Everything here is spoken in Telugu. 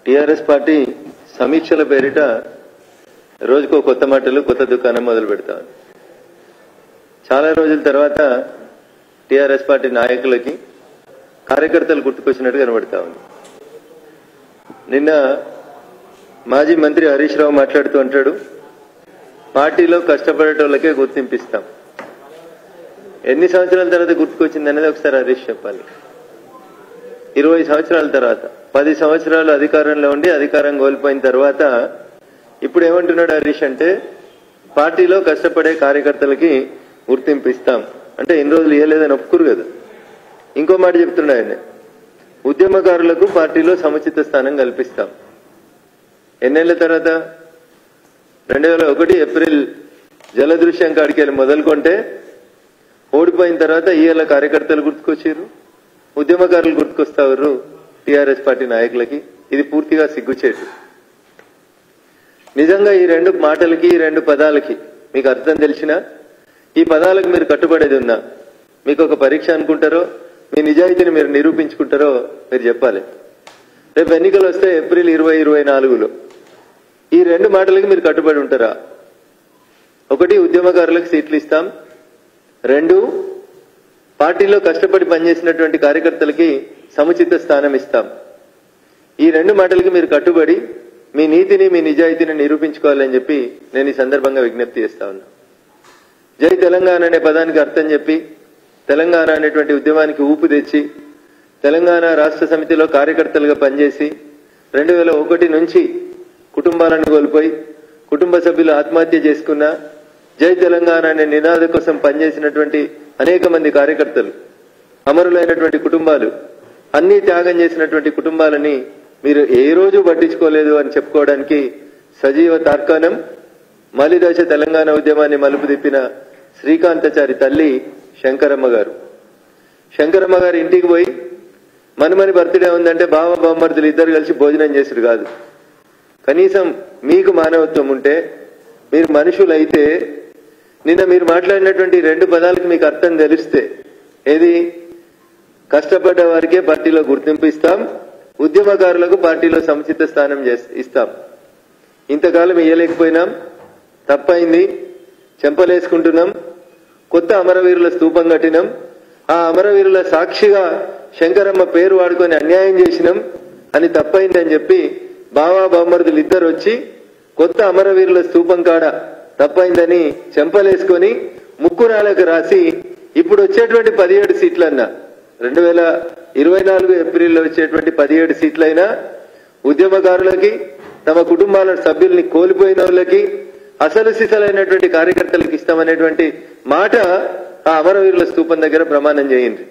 టీఆర్ఎస్ పార్టీ సమీక్షల పేరిట రోజుకో కొత్త మాటలు కొత్త దుకాణం మొదలు పెడతాం. చాలా రోజుల తర్వాత టీఆర్ఎస్ పార్టీ నాయకులకి కార్యకర్తలు గుర్తుకొచ్చినట్టు కనబడతా ఉంది. నిన్న మాజీ మంత్రి హరీష్ రావు మాట్లాడుతూ అంటాడు, పార్టీలో కష్టపడేటోళ్ళకే గుర్తింపిస్తాం. ఎన్ని సంవత్సరాల తర్వాత గుర్తుకొచ్చింది అనేది ఒకసారి హరీష్ చెప్పాలి. 20 సంవత్సరాల తర్వాత 10 సంవత్సరాలు అధికారంలో ఉండి అధికారం కోల్పోయిన తర్వాత ఇప్పుడు ఏమంటున్నాడు హరీష్ అంటే, పార్టీలో కష్టపడే కార్యకర్తలకి గుర్తింపు ఇస్తాం అంటే ఇన్ని రోజులు ఇవ్వలేదని ఒప్పుకురు కదా. ఇంకో మాట చెప్తున్నాడు ఆయన, ఉద్యమకారులకు పార్టీలో సముచిత స్థానం కల్పిస్తాం. ఎన్నేళ్ల తర్వాత 2001 ఏప్రిల్ జలదృశ్యం కాడికి వెళ్ళి మొదలుకొంటే ఓడిపోయిన తర్వాత ఇవాళ కార్యకర్తలు గుర్తుకొచ్చారు, ఉద్యమకారులు గుర్తుకొస్తారు టీఆర్ఎస్ పార్టీ నాయకులకి. ఇది పూర్తిగా సిగ్గుచేటు. నిజంగా ఈ రెండు మాటలకి ఈ రెండు పదాలకి మీకు అర్థం తెలిసినా, ఈ పదాలకు మీరు కట్టుబడేది ఉన్నా, మీకు ఒక పరీక్ష అనుకుంటారో, మీ నిజాయితీని మీరు నిరూపించుకుంటారో మీరు చెప్పాలి. రేపు ఎన్నికలు వస్తే ఏప్రిల్ 2024లో ఈ రెండు మాటలకి మీరు కట్టుబడి ఉంటారా? ఒకటి, ఉద్యమకారులకు సీట్లు ఇస్తాం. 2, పార్టీలో కష్టపడి పనిచేసినటువంటి కార్యకర్తలకి సముచిత స్థానం ఇస్తాం. ఈ రెండు మాటలకి మీరు కట్టుబడి మీ నీతిని మీ నిజాయితీని నిరూపించుకోవాలని చెప్పి నేను ఈ సందర్భంగా విజ్ఞప్తి చేస్తా ఉన్నా. జై తెలంగాణ అనే పదానికి అర్థం చెప్పి, తెలంగాణ అనేటువంటి ఉద్యమానికి ఊపు తెచ్చి, తెలంగాణ రాష్ట్ర సమితిలో కార్యకర్తలుగా పనిచేసి 2001 నుంచి కుటుంబాలను కోల్పోయి కుటుంబ సభ్యులు ఆత్మహత్య చేసుకున్న, జై తెలంగాణ అనే నినాద కోసం పనిచేసినటువంటి అనేక మంది కార్యకర్తలు, అమరులైనటువంటి కుటుంబాలు, అన్ని త్యాగం చేసినటువంటి కుటుంబాలని మీరు ఏ రోజు పట్టించుకోలేదు అని చెప్పుకోవడానికి సజీవ తార్కాణం మలిదశ తెలంగాణ ఉద్యమాన్ని మలుపు తిప్పిన శ్రీకాంతాచారి తల్లి శంకరమ్మ గారు. శంకరమ్మ గారు ఇంటికి పోయి మనమని బర్త్డే ఉందంటే బావ బామ్మర్దులు ఇద్దరు కలిసి భోజనం చేసుడు కాదు. కనీసం మీకు మానవత్వం ఉంటే, మీరు మనుషులైతే, నిన్న మీరు మాట్లాడినటువంటి రెండు పదాలకు మీకు అర్థం తెలిస్తే, ఏది, కష్టపడ్డ వారికే పార్టీలో గుర్తింపు ఇస్తాం, ఉద్యమకారులకు పార్టీలో సముచిత స్థానం ఇస్తాం. ఇంతకాలం ఇయ్యలేకపోయినాం, తప్పైంది, చెంపలేసుకుంటున్నాం, కొత్త అమరవీరుల స్తూపం కట్టినాం, ఆ అమరవీరుల సాక్షిగా శంకరమ్మ పేరు వాడుకొని అన్యాయం చేసినాం అని తప్పైందని చెప్పి బావా బామ్మర్దులు ఇద్దరు వచ్చి కొత్త అమరవీరుల స్తూపం కాడ తప్పైందని చెంపలేసుకొని ముక్కురాలకు రాసి ఇప్పుడు వచ్చేటువంటి 17 సీట్లన్నా, 2024 ఏప్రిల్లో వచ్చేటువంటి 17 సీట్లైనా ఉద్యమకారులకి, తమ కుటుంబాల సభ్యుల్ని కోల్పోయిన వాళ్ళకి, అసలు సిసలైనటువంటి కార్యకర్తలకు ఇస్తామనేటువంటి మాట ఆ అమరవీరుల స్తూపం దగ్గర ప్రమాణం చేయండి.